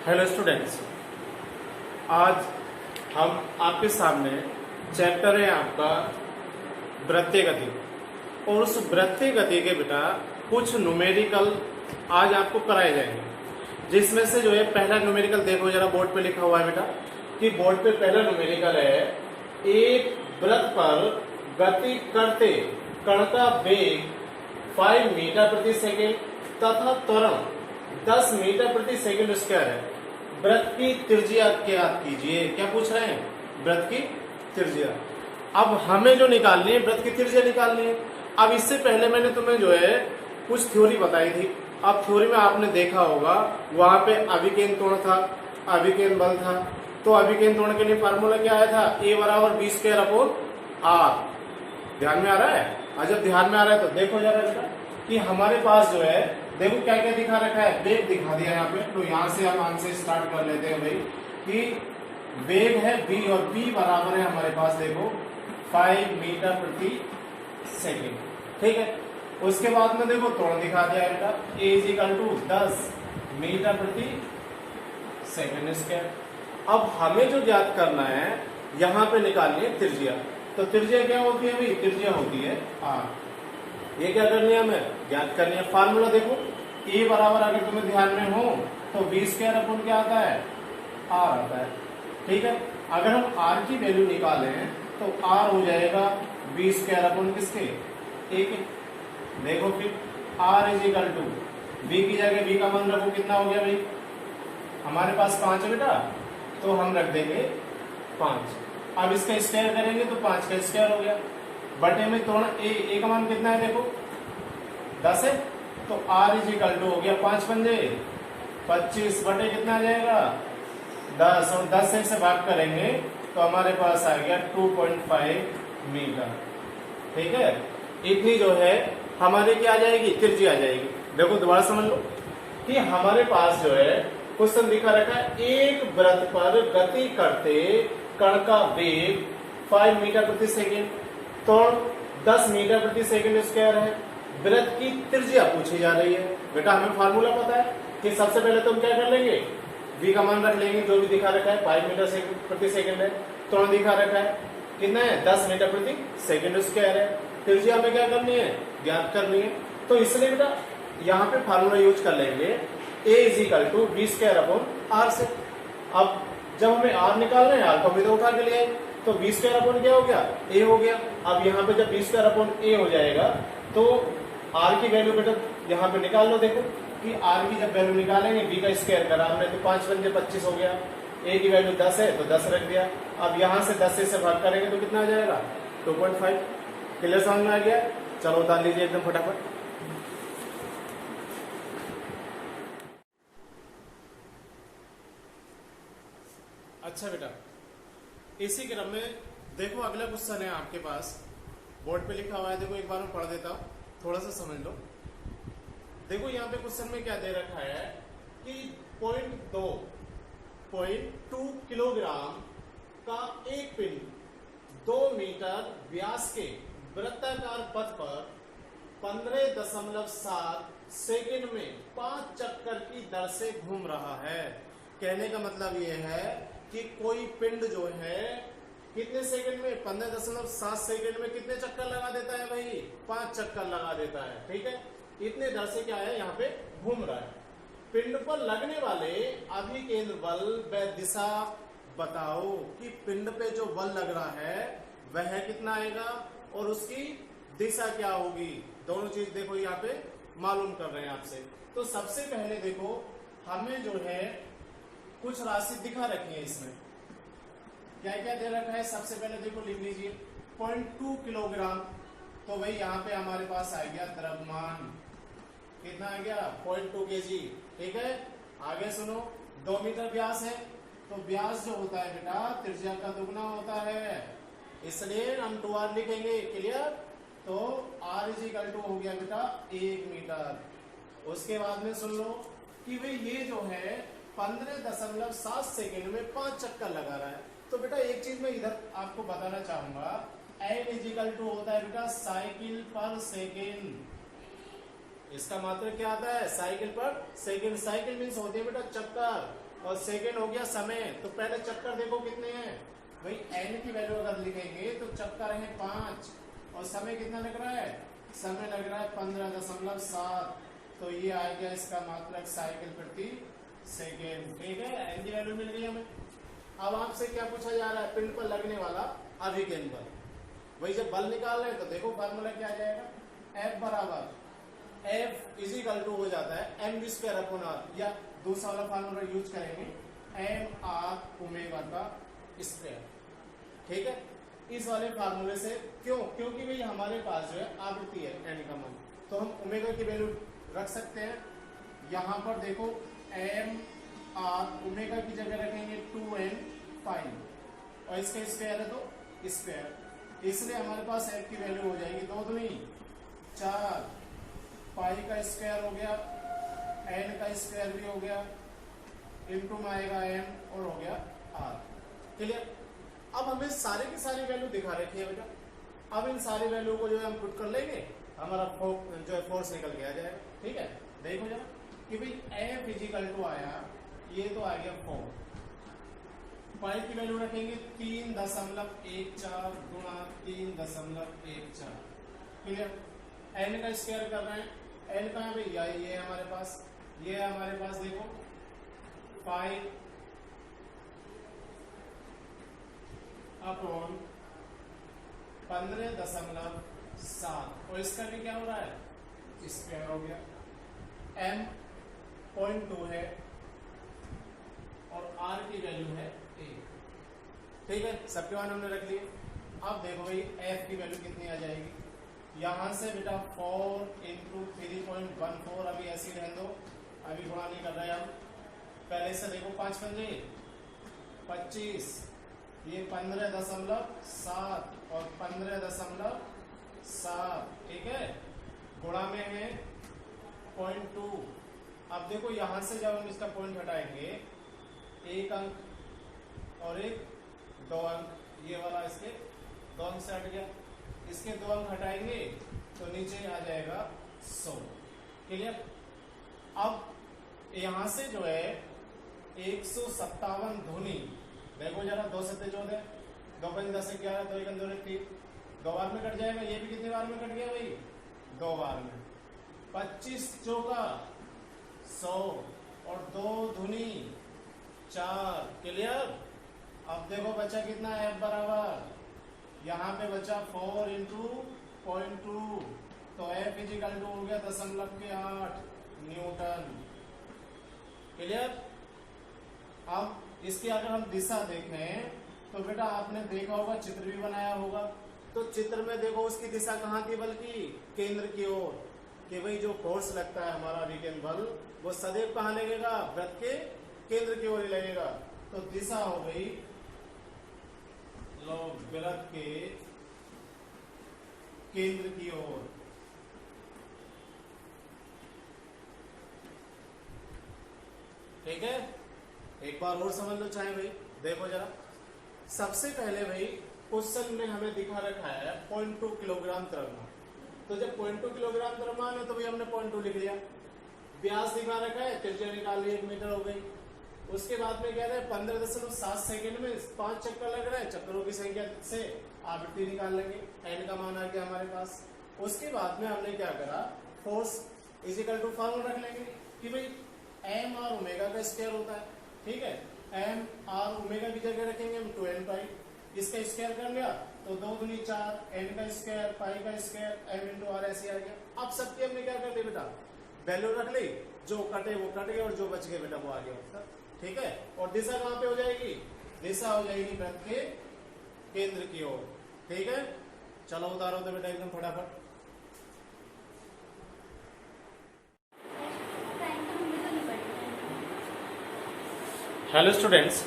Hello students, आज हम आपके सामने चैप्टर है आपका वृत्तीय गति। और उस वृत्तीय गति के बेटा कुछ न्यूमेरिकल आज आपको कराए जाएंगे, जिसमें से जो है पहला न्यूमेरिकल देखो जरा, बोर्ड पे लिखा हुआ है बेटा कि बोर्ड पे पहला न्यूमेरिकल है, एक वृत्त पर गति करते कण का वेग 5 मीटर प्रति सेकेंड तथा त्वरण 10 मीटर प्रति सेकेंड स्क्वायर है। वृत्त की त्रिज्या ज्ञात कीजिए। क्या पूछ रहे हैं? वृत्त की त्रिज्या। अब हमें जो निकालनी है, वृत्त की त्रिज्या निकालनी है। अब इससे पहले मैंने तुम्हें जो है कुछ थ्योरी बताई थी। अब थ्योरी में आपने देखा होगा वहां पे अभिकेंद्र त्वरण था, अभिकेंद्र बल था। तो अभिकेंद्र त्वरण के लिए फार्मूला क्या आया था? A बराबर v²/r। ध्यान में आ रहा है? जब ध्यान में आ रहा है तो देखो जरा बेटा कि हमारे पास जो है, देखो क्या क्या दिखा रखा है, वेग दिखा दिया यहाँ पे। तो यहाँ से हम आंसर स्टार्ट कर लेते हैं भाई कि वेग है v और v बराबर है हमारे पास देखो 5 मीटर प्रति सेकेंड। ठीक है, उसके बाद में देखो त्वरण दिखा दिया है बेटा, a = 10 मीटर प्रति सेकेंड स्क्वायर। अब हमें जो ज्ञात करना है, यहाँ पे निकालनी है त्रिज्या। तो त्रिज्या क्या होती है भाई? त्रिज्या होती है r। ये क्या करनी है? हमें ज्ञात करनी है। फार्मूला देखो, a बराबर अगर तुम्हें ध्यान में हो तो v² क्या आता है? r आता है। ठीक है, अगर हम r की वैल्यू निकालें तो r हो जाएगा v² किसके? a के। देखो फिर r = v की जगह v का मान रखो, कितना हो गया भाई? हमारे पास 5 है बेटा, तो हम रख देंगे 5। अब इसका स्क्वायर करेंगे तो 5 का स्क्वायर हो गया, बटे में त्वरण a का मान कितना है? देखो 10 है, तो r = हो गया 5 पंजे 25 बटे कितना आ जाएगा? 10। और 10 से इसे भाग करेंगे तो हमारे पास आ गया 2.5 मीटर। ठीक है, इतनी जो है हमारी क्या आ जाएगी? त्रिज्या आ जाएगी। देखो दोबारा समझ लो कि हमारे पास जो है क्वेश्चन दिखा रखा है, एक वृत्त पर गति करते कण का वेग 5 मीटर प्रति सेकेंड, त्वरण 10 मीटर प्रति सेकेंड स्क्वायर है। वृत्त की त्रिज्या पूछी जा रही है। बेटा हमें फार्मूला पता है कि सबसे पहले तो हम क्या कर लेंगे, v का मान रख लेंगे जो भी दिखा रखा है, 5 मीटर प्रति सेकेंड है। त्वरण दिखा रखा है कितना है? 10 मीटर प्रति सेकेंड स्क्वायर है। त्रिज्या हमें क्या करनी है? ज्ञात करनी है। तो इसलिए बेटा यहाँ पे फार्मूला यूज कर लेंगे a = v²/r से। अब जब हमें r निकालना है, r को भी तो उठा के लिए, तो v² क्या हो गया? a हो गया। अब यहाँ पे जब v²/a हो जाएगा तो r की वैल्यू बेटा यहाँ पे निकाल लो। देखो कि r की जब वैल्यू निकालेंगे, v का स्क्वायर करा हमने तो 5 पंजे 25 हो गया, a की वैल्यू 10 है तो 10 रख दिया। अब यहाँ से 10 से भाग करेंगे तो कितना आ जाएगा? 2.5। क्लियर समझ में आ गया? चलो उतार लीजिए एकदम फटाफट। अच्छा बेटा, इसी क्रम में देखो अगला क्वेश्चन है आपके पास, बोर्ड पे लिखा हुआ है। देखो एक बार मैं पढ़ देता हूँ, थोड़ा सा समझ लो। देखो यहाँ पे क्वेश्चन में क्या दे रखा है कि 0.2 किलोग्राम का एक पिंड 2 मीटर व्यास के वृत्ताकार पथ पर 15.7 सेकेंड में 5 चक्कर की दर से घूम रहा है। कहने का मतलब ये है कि कोई पिंड जो है कितने सेकंड में? 15.7 सेकंड में कितने चक्कर लगा देता है भाई? 5 चक्कर लगा देता है। ठीक है, इतने दर से क्या है? यहाँ पे घूम रहा है। पिंड पर लगने वाले अभिकेंद्र बल व दिशा बताओ कि पिंड पे जो बल लग रहा है वह कितना आएगा और उसकी दिशा क्या होगी। दोनों चीज देखो यहाँ पे मालूम कर रहे हैं आपसे। तो सबसे पहले देखो हमें जो है कुछ राशि दिखा रखी है, इसमें क्या क्या दे रखा है। सबसे पहले देखो लिख लीजिए 0.2 किलोग्राम। तो भाई यहाँ पे हमारे पास आ गया द्रव्यमान, कितना आ गया? 0.2 kg। ठीक है, आगे सुनो, 2 मीटर व्यास है तो व्यास जो होता है बेटा त्रिज्या का दुगना होता है, इसलिए हम 2r लिखेंगे। क्लियर? तो r = हो गया बेटा 1 मीटर। उसके बाद में सुन लो कि भाई ये जो है 15.7 सेकेंड में 5 चक्कर लगा रहा है। तो बेटा एक चीज मैं इधर आपको बताना चाहूंगा, n = होता है बेटा साइकिल पर सेकेंड। इसका मतलब क्या आता है? साइकिल पर सेकेंड। साइकिल मीन्स होती है बेटा चक्कर, और सेकेंड हो गया समय। तो पहले चक्कर देखो कितने हैं भाई, n की वैल्यू अगर लिखेंगे तो चक्कर है 5 और समय कितना लग रहा है, समय लग रहा है 15.7। तो ये आ गया इसका मात्रक साइकिल प्रति सेकेंड। ठीक है, n की वैल्यू मिल गई हमें। अब आपसे क्या पूछा जा रहा है, पिंड पर लगने वाला अभिकेंद्र बल। वही जब बल निकाल रहे हैं तो देखो फार्मूला क्या आ जाएगा, F बराबर F इजिकल टू हो जाता है mv स्क्वायर अपॉन r, या दूसरा वाला फार्मूला यूज करेंगे mr ओमेगा का स्क्वायर। ठीक है, इस वाले फार्मूले से क्यों, क्योंकि भाई हमारे पास जो है आवृत्ति है n का मान, तो हम ओमेगा की वैल्यू रख सकते हैं। यहां पर देखो mr ओमेगा की जगह रखेंगे 2n पाई और इसका स्क्वायर है तो स्क्वायर, इसलिए हमारे पास f की वैल्यू हो जाएगी 2 दूनी 4, पाई का स्क्वायर हो गया, n का स्क्वायर भी हो गया, इनटू में आएगा m और हो गया r। क्लियर। अब हमें सारे की सारी वैल्यू दिखा रखी है बेटा, अब इन सारी वैल्यू को जो है हम पुट कर लेंगे, हमारा जो है फोर्स निकल के आ जाएगा। ठीक है, देखो जरा कि भाई F इजिकल टू आया, ये तो आ गया 4, पाई की वैल्यू रखेंगे 3.14 गुणा 3.14। क्लियर। n का स्क्वायर कर रहे हैं, n कहाँ पे, ये हमारे पास, ये है हमारे पास देखो 5 अपॉन 15.7 और इसका भी क्या हो रहा है, स्क्वायर हो गया। m 0.2 है और r की वैल्यू है 1। ठीक है, सबके मान हमने रख लिए। अब देखो भाई f की वैल्यू कितनी आ जाएगी, यहां से बेटा 4 इंटू 3.14, अभी ऐसी रहने दो, अभी गुणा नहीं कर रहे हम, पहले से देखो 5 पंजे 25, ये 15.7 और 15.7। ठीक है, गुणा में है 0.2। अब देखो यहां से जब हम इसका पॉइंट हटाएंगे, 1 अंक और 2 अंक, ये वाला इसके 2 अंक से हट गया, इसके 2 अंक हटाएंगे तो नीचे आ जाएगा 100। क्लियर। अब यहां से जो है 157 ध्वनि, देखो जरा 2 7 14, 2 5 10 11, 2 1 2 3, 2 बार में कट जाएगा, ये भी कितने बार में कट गया भाई, 2 बार में। 25 चौका 100 और 2 ध्वनि 4। क्लियर। अब देखो बचा कितना है, F बराबर, यहाँ पे बचा 4 इंटू 0.2, तो F इजिकल टू हो गया 0.8 न्यूटन। क्लियर। अब इसकी अगर हम दिशा देखें तो बेटा आपने देखा होगा, चित्र भी बनाया होगा, तो चित्र में देखो उसकी दिशा कहाँ थी, बल्कि केंद्र की ओर, कि भाई जो फोर्स लगता है हमारा अभिकेंद्र बल, वो सदैव कहाँ लगेगा, वृत्त के केंद्र की ओर ही लगेगा। तो दिशा हो गई वृत्त के केंद्र की ओर। ठीक है, एक बार और समझ लो चाहे भाई, देखो जरा। सबसे पहले भाई क्वेश्चन में हमें दिखा रखा है 0.2 किलोग्राम द्रव्यमान, तो जब 0.2 किलोग्राम द्रव्यमान है तो भाई हमने 0.2 लिख लिया। व्यास दिखा रखा है, त्रिज्या निकाल ली 1 मीटर हो गई। उसके बाद में कह रहे हैं 15.7 सेकेंड में 5 चक्कर लग रहा है, चक्करों की संख्या से आवृत्ति निकाल लेंगे, n का मान आ गया हमारे पास। उसके बाद में हमने क्या करा, फोर्स इजिकल टू फॉर्मूला रख लेंगे कि भाई m और ओमेगा का स्क्वायर होता है। ठीक है, m और ओमेगा की जगह रखेंगे हम 2n पाई, इसका स्क्वायर कर लिया तो 2 दूनी 4, n का स्क्वायर, पाई का स्क्वायर, m इंटू r ऐसे आ गया। अब सबके हमने क्या कर दिया बेटा, वैल्यू रख ली, जो कटे वो कट गए और जो बच गए बेटा वो आ गया। ठीक है, और दिशा कहाँ पे हो जाएगी, दिशा हो जाएगी वृत्त के केंद्र की ओर। ठीक है, चलो उतारो तो बेटा एकदम फटाफट। हेलो स्टूडेंट्स,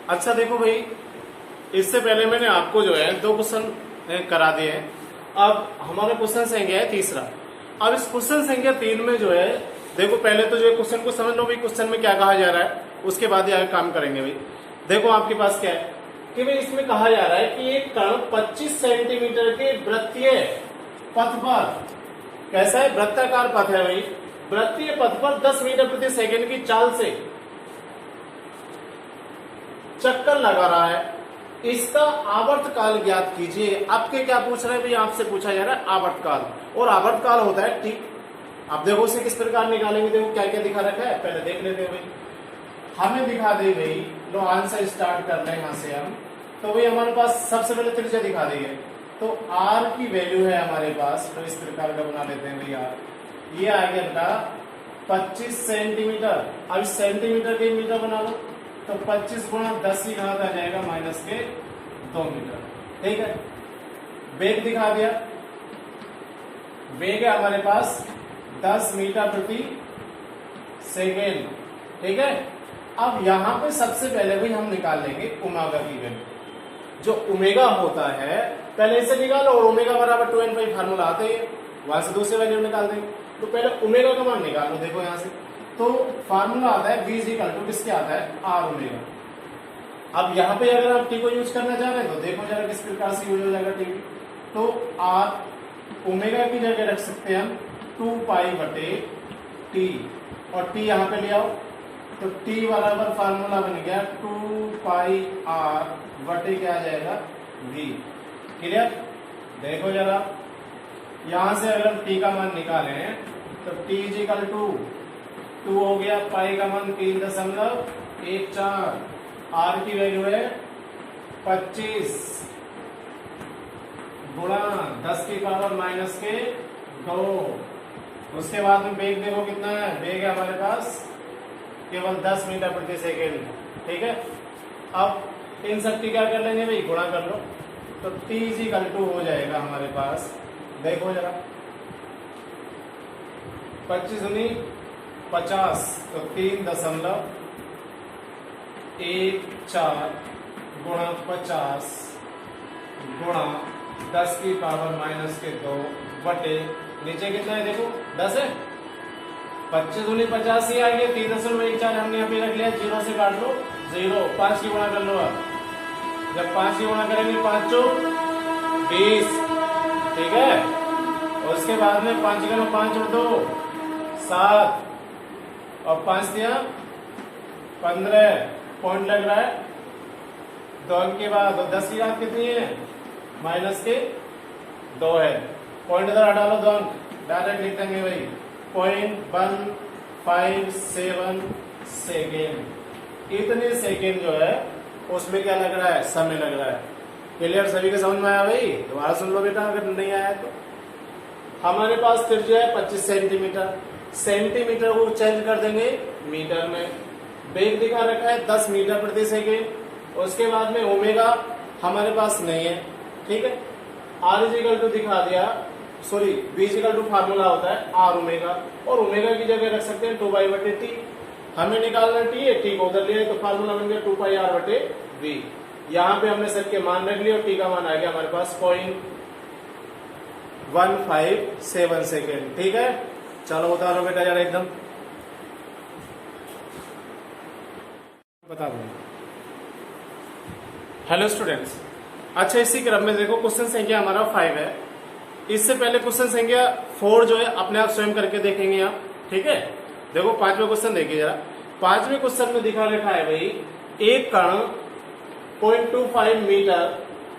अच्छा देखो भाई, इससे पहले मैंने आपको जो है 2 क्वेश्चन करा दिए हैं। अब हमारा क्वेश्चन संख्या है 3। अब इस क्वेश्चन संख्या 3 में जो है देखो, पहले तो जो है क्वेश्चन को समझ लो भाई, क्वेश्चन में क्या कहा जा रहा है, उसके बाद ही आगे काम करेंगे भाई। देखो आपके पास क्या है कि भाई इसमें कहा जा रहा है कि एक कण 25 सेंटीमीटर के वृत्तीय पथ पर, कैसा है, वृत्ताकार पथ है भाई, वृत्तीय पथ पर 10 मीटर प्रति सेकंड की चाल से चक्कर लगा रहा है, इसका आवर्तकाल ज्ञात कीजिए। आपके क्या पूछ रहे हैं भाई, आपसे पूछा जा रहा है आवर्तकाल, और आवर्तकाल होता है टी। अब देखो उसे किस प्रकार निकालेंगे, देखो क्या क्या दिखा रखा है, पहले देख लेते हैं भाई। हमें दिखा दे भाई, लो आंसर स्टार्ट कर रहे हैं यहाँ से हम। तो भाई हमारे पास सबसे पहले त्रिज्या दिखा दी है, तो r की वैल्यू है हमारे पास, तो इस प्रकार का बना लेते हैं भाई r। ये आ गया बेटा 25 सेंटीमीटर। अब सेंटीमीटर के मीटर बना लो, तो 25 गुणा 10 की घात आ जाएगा माइनस के 2 मीटर। ठीक है, वेग दिखा दिया, वेग है हमारे पास 10 मीटर प्रति सेकेंड। ठीक है, अब यहां पे सबसे पहले भी हम निकाल लेंगे ओमेगा की वैल्यू। जो ओमेगा होता है पहले इसे निकालो, और ओमेगा बराबर 2n/5 फार्मूला आते ही, वहां से दूसरे वैल्यू निकाल देंगे। तो पहले ओमेगा का मान निकालो, देखो यहां से, तो फार्मूला आता है v = किसके आता है, r ओमेगा। अब यहाँ पे अगर आप टी को यूज करना चाह रहे हैं तो देखो जरा किस प्रकार से यूज हो जाएगा टी। तो r ओमेगा की जगह रख सकते हैं हम 2π/t, और t यहाँ पे ले आओ, तो t बराबर फार्मूला बन गया 2πr/, क्या आ जाएगा, v। क्लियर, देखो जरा यहां से अगर t का मान निकाले तो t = 2 हो गया, पाई का मान 3.14, r की वैल्यू है 25 गुणा 10 की पावर -2। उसके बाद में वेग देखो कितना है, वेग है हमारे पास केवल 10 मीटर प्रति सेकेंड। ठीक है, अब इन सब की क्या कर लेंगे भाई, गुणा कर लो, तो t = हो जाएगा हमारे पास, देखो जरा 25 दूनी 50, तो 3.14 गुणा 50 गुणा 10 की पावर -2 बटे, नीचे कितना है देखो 10 है, 25 दूनी 50 ही आ गया, 3.14 हमने यहाँ पे रख लिया, 0 से काट लो 0, 5 की गुणा कर लो। अब जब 5 की गुणा करेंगे 5 चौक 20। ठीक है, और उसके बाद में 5 का 5 और 2 7, और 5 दिया 15 पॉइंट लग रहा है, 2 अंक के बाद, और 10 की घात कितनी है, -2 है, पॉइंट इधर हटा लो, 2 अंक डायरेक्ट लिख देंगे भाई 0.157 सेकेंड। इतने सेकेंड जो है उसमें क्या लग रहा है, समय लग रहा है। क्लियर, सभी के समझ में आया भाई, दोबारा सुन लो बेटा अगर नहीं आया तो। हमारे पास त्रिज्या है 25 सेंटीमीटर, सेंटीमीटर को चेंज कर देंगे मीटर में, वेग दिखा रखा है 10 मीटर प्रति सेकेंड। उसके बाद में ओमेगा हमारे पास नहीं है। ठीक है, r = दिखा दिया, सॉरी v = फार्मूला होता है r ओमेगा, और ओमेगा की जगह रख सकते हैं 2π/t। हमें निकालना t है, t को उधर लिया तो फार्मूला बन गया 2πr/v। यहाँ पे हमने सब के मान रख लिए, और t का मान आ गया हमारे पास 0.157 सेकेंड। ठीक है, चलो उतारो बेटा जरा एकदम बता दो। हेलो स्टूडेंट्स, अच्छा इसी क्रम में देखो क्वेश्चन संख्या हमारा 5 है। इससे पहले क्वेश्चन संख्या 4 जो है अपने आप स्वयं करके देखेंगे आप। ठीक है, देखो 5वां क्वेश्चन देखिए जरा। 5वें क्वेश्चन में दिखा रखा है भाई, एक कण 0.25 मीटर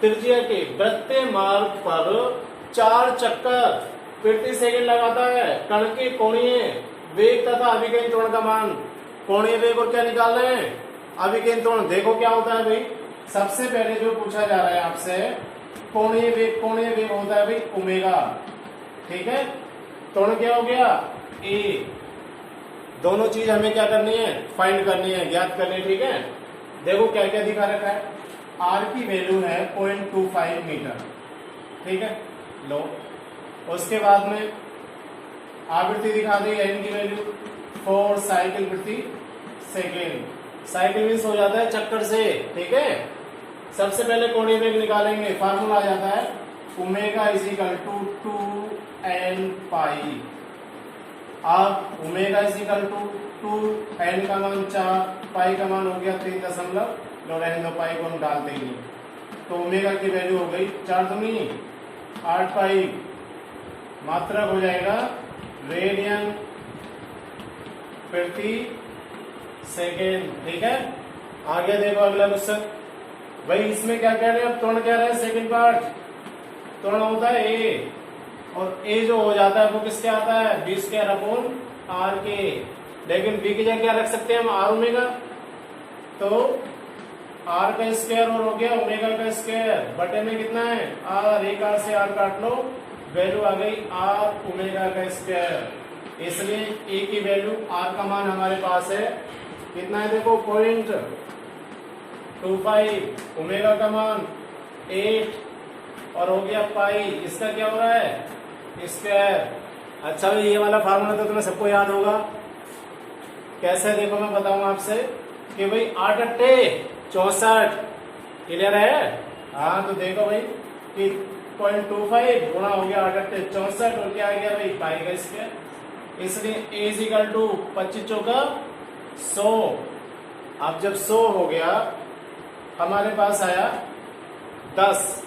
त्रिज्या के वृत्तीय मार्ग पर 4 चक्कर प्रति सेकंड लगाता है। कण के कोणीय वेग तथा अभिकर्ण त्वरण का मान, कोणीय वेग और क्या निकाल रहे हैं, अभिकर्ण त्वरण। देखो क्या होता है भाई, सबसे पहले जो पूछा जा रहा है आपसे कोणीय वेग, कोणीय वेग होता है भाई ओमेगा। ठीक है, त्वरण क्या हो गया, ए। दोनों चीज हमें क्या करनी है, फाइंड करनी है, ज्ञात करनी है। ठीक है, देखो क्या क्या दिखा रखा है, r की वैल्यू है 0.25 मीटर। ठीक है, लो उसके बाद में आवृत्ति दिखा दी, n की वैल्यू 4 साइकिल प्रति सेकेंड। साइकिल मीन्स हो जाता है चक्कर से। ठीक है, सबसे पहले कोणीय वेग निकालेंगे, फार्मूला आ जाता है ओमेगा = 2n पाई। अब ओमेगा = 2n का मान 4, पाई का मान हो गया 3 दशमलव, रहने दो पाई को हम डालते ही नहीं, तो ओमेगा की वैल्यू हो गई 4 दूनी 8 पाई, मात्रक हो जाएगा रेडियन प्रति सेकेंड। ठीक है, आगे देखो अगला क्वेश्चन। भाई इसमें क्या कह रहे हैं, अब त्वरण कह रहे हैं सेकंड पार्ट। त्वरण होता है ए, और ए जो हो जाता है वो किसके आता है, बी स्क्वायर अपॉन आर के। लेकिन बी की जगह क्या रख सकते हैं हम, आर ओमेगा। तो आर का स्क्वायर और हो गया ओमेगा का स्क्वायर बटे में कितना है आर, एक आर से आर काट लो, वैल्यू आ गई आर ओमेगा का स्क्वायर। इसलिए ए की वैल्यू आर का मान हमारे पास है कितना है, देखो 0.25, ओमेगा का मान 8 और हो गया पाई, इसका क्या हो रहा है स्क्वायर। अच्छा भाई ये वाला फार्मूला तो तुम्हें सबको याद होगा, कैसे देखो मैं बताऊंगा आपसे कि भाई 8 अट्टे 64, क्लियर है। हाँ तो देखो भाई कि 0.25 गुणा हो गया 8 अट्टे 64 और क्या आ गया भाई पाई का स्क्वायर। इसलिए ए इज इक्वल टू 25 चौका 100। अब जब 100 हो गया हमारे पास आया 10,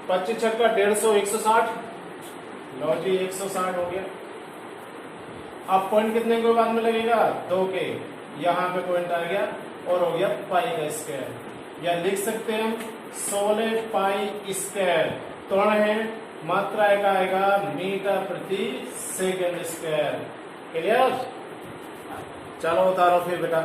25 छक्का 150 160, लो जी 160 हो गया। अब पॉइंट कितने के बाद में लगेगा, 2 के, यहाँ पे पॉइंट आ गया और हो गया पाई का स्क्वायर। या लिख सकते हैं हम 16 पाई स्क्वायर। त्वरण है मात्रा का आएगा मीटर प्रति सेकंड स्क्वायर। क्लियर, चलो उतारो फिर बेटा।